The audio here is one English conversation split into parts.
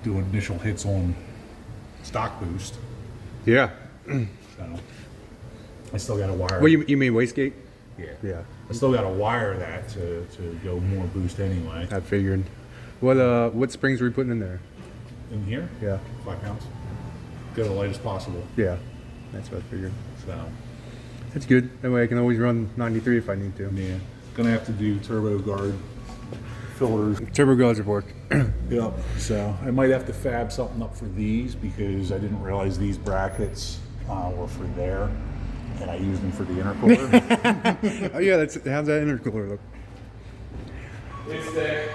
doing initial hits on stock boost. Yeah. So I still got to wire. Well, you mean wastegate? Yeah. Yeah. I still got to wire that to go more boost anyway. I figured. What springs were you putting in there? In here? Yeah. 5 pounds. Go the lightest possible. Yeah. That's what I figured. So That's good. That way I can always run 93 if I need to. yeah, gonna have to do turbo guard filters. Turbo guards have worked. Yep. So I might have to fab something up for these because I didn't realize these brackets were for there, and I used them for the intercooler. Oh yeah, how's that intercooler look? It's thick.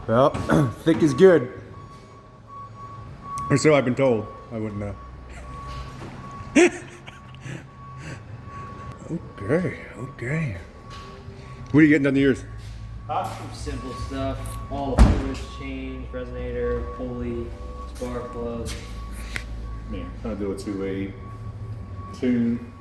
Well, thick is good. Or so I've been told. I wouldn't know. Okay. What are you getting done to yours? Some simple stuff. All the fluids change, resonator, pulley, spark plugs. Yeah, gonna do a 2-8 tune.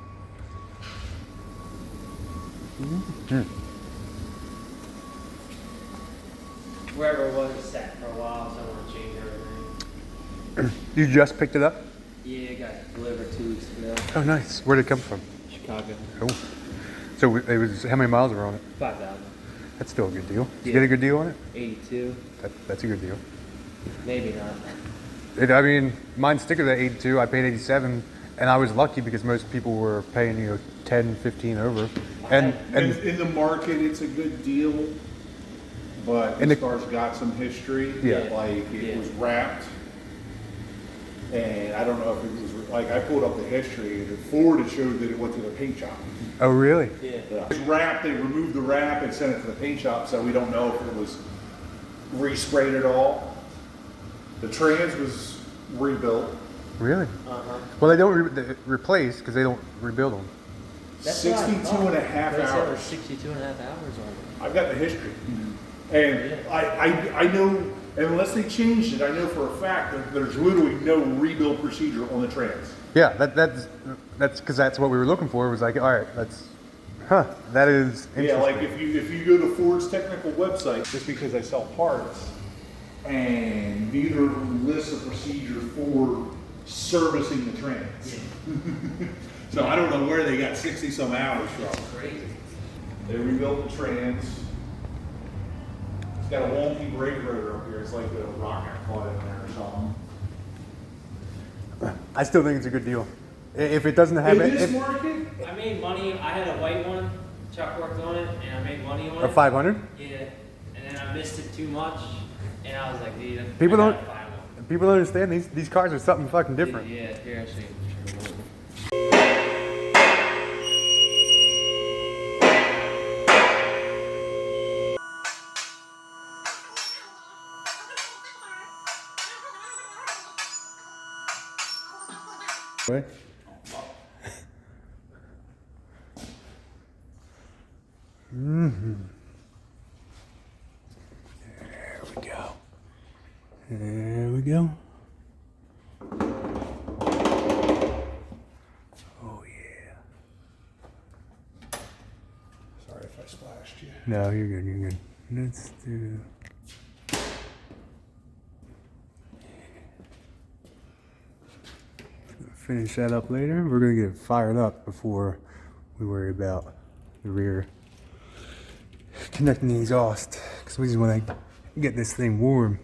Wherever it was, it sat for a while, so I want to change everything. You just picked it up? Yeah, it got delivered 2 weeks ago. Oh, nice. Where'd it come from? Chicago. Cool. So it was, how many miles were on it? 5,000. That's still a good deal. Did you Yeah. get a good deal on it? 82. That's a good deal. Maybe not. I mean, mine stickered at 82. I paid 87, and I was lucky because most people were paying 10, 15 over. And In the market, it's a good deal, but And this the- car's got some history. Yeah. Like it Yeah. was wrapped, and I don't know if it was like I pulled up the history. And Ford it showed that it went to the paint shop. oh, really? Yeah. It was wrapped. They removed the wrap and sent it to the paint shop, so we don't know if it was resprayed at all. The trans was rebuilt. Really? Uh-huh. Well, they don't they replace because they don't rebuild them. That's what I 62 thought. and a half They said it was hours. 62 and a half hours on it. I've got the history. And I know, unless they changed it, I know for a fact that there's literally no rebuild procedure on the trans. Yeah, that's because that's what we were looking for. It was like, all right, that is interesting. Yeah, like if you go to Ford's technical website, just because I sell parts, and neither of them lists a procedure for servicing the trans. So I don't know where they got 60 some hours from. Crazy. They rebuilt the trans. It's got a wonky brake rotor up here. It's like the rocket caught in there or something. I still think it's a good deal. If it doesn't have In this if, market, I made money. I had a white one. Chuck worked on it, and I made money on a it. 500, Yeah. And then I missed it too much, and I was like, dude, People I don't- gotta find one. people don't understand these cars are something fucking different. Yeah, here, actually. Right? There we go. Oh yeah. sorry if I splashed you. No, you're good. You're good. Let's do. Finish that up later. We're gonna get it fired up before we worry about the rear connecting the exhaust, because we just want to get this thing warm.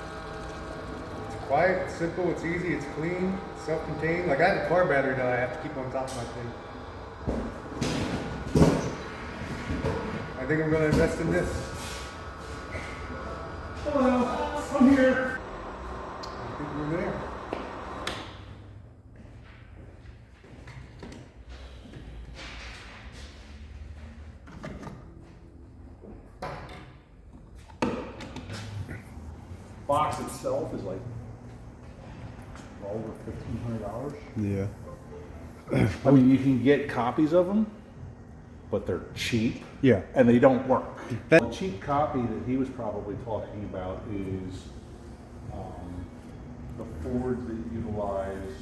It's quiet, it's simple, it's easy, it's clean, self-contained. Like I have a car battery that I have to keep on top of my thing. I think I'm going to invest in this. Hello, I'm here. I think we're there. Box itself is like over $1,500. Yeah. I mean, you can get copies of them, but they're cheap. Yeah. And they don't work. That- The cheap copy that he was probably talking about is the Fords that utilize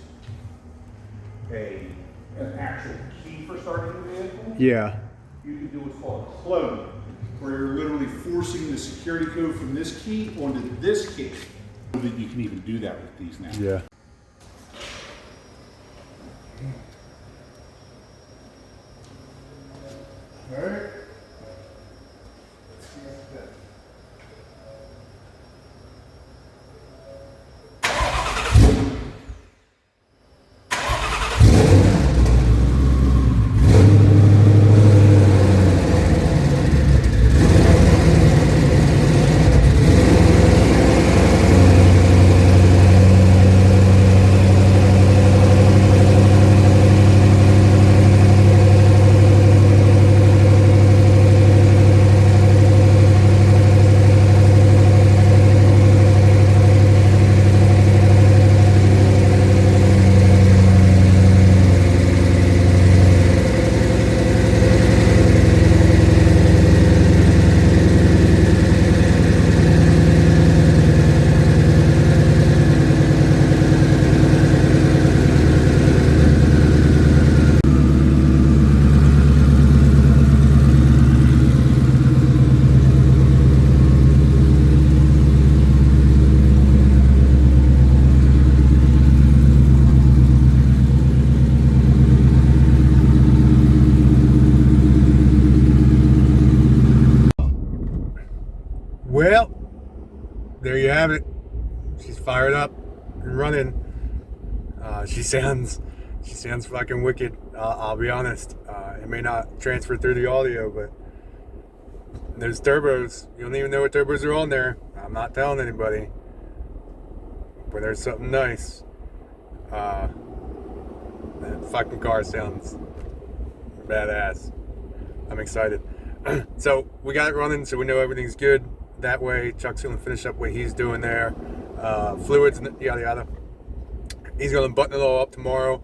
an actual key for starting the vehicle, Yeah. you can do what's called cloning, where you're literally forcing the security code from this key onto this key. You can even do that with these now. Yeah. All right. Well, there you have it. She's fired up and running. She sounds fucking wicked. I'll be honest. It may not transfer through the audio, but there's turbos. You don't even know what turbos are on there. I'm not telling anybody. But there's something nice. That fucking car sounds badass. I'm excited. So we got it running, so we know everything's good. That way, Chuck's gonna finish up what he's doing there. Fluids and yada yada. He's gonna button it all up tomorrow.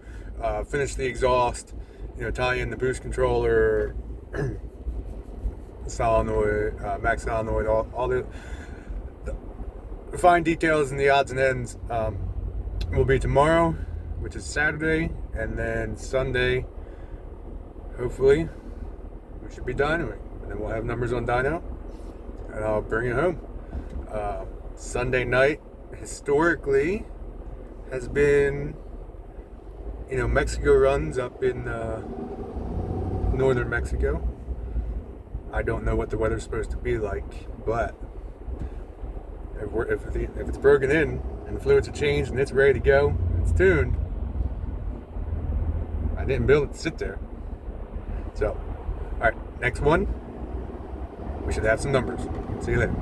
Finish the exhaust. Tie in the boost controller, solenoid, max solenoid, all the fine details and the odds and ends will be tomorrow, which is Saturday, and then Sunday. Hopefully, we should be done, and then we'll have numbers on dyno, and I'll bring it home. Sunday night, historically, has been, Mexico runs up in northern Mexico. I don't know what the weather's supposed to be like, but if it's broken in and the fluids are changed and it's ready to go, it's tuned, I didn't build it to sit there. So, alright, next one, we should have some numbers. See you later.